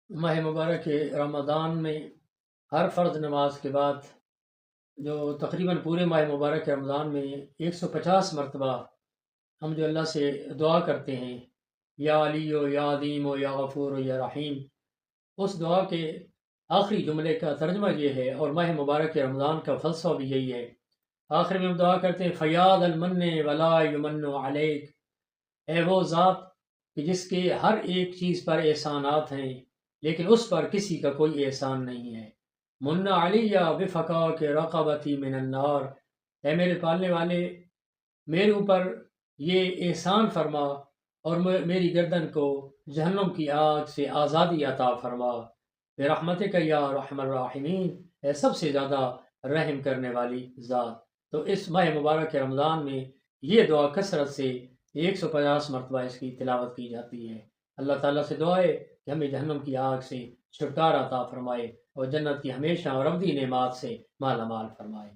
ماہ مبارک رمضان میں ہر فرض نماز کے بعد جو تقریباً پورے ماہ مبارک رمضان میں 150 مرتبہ ہم جو اللہ سے دعا کرتے ہیں، یا علی و یا عظیم و یا غفور و یا رحیم، اس دعا کے آخری جملے کا ترجمہ یہ ہے، اور ماہ مبارک رمضان کا فلسفہ بھی یہی ہے۔ آخر میں ہم دعا کرتے ہیں فیاض المن ولا یمن علیک، اے وہ ذات کہ جس کے ہر ایک چیز پر احسانات ہیں لیکن اس پر کسی کا کوئی احسان نہیں ہے۔ منا علی یا بفقا کے رقبتی من النار، اے میرے پالنے والے، میرے اوپر یہ احسان فرما اور میری گردن کو جہنم کی آگ سے آزادی عطا فرما، برحمتک یا رحم الراحمین، اے سب سے زیادہ رحم کرنے والی ذات۔ تو اس ماہ مبارک رمضان میں یہ دعا کثرت سے 150 مرتبہ اس کی تلاوت کی جاتی ہے۔ اللہ تعالیٰ سے دعا ہے کہ ہمیں جہنم کی آگ سے چھٹکارا عطا فرمائے اور جنت کی ہمیشہ اور ابدی نعمات سے مالا مال فرمائے۔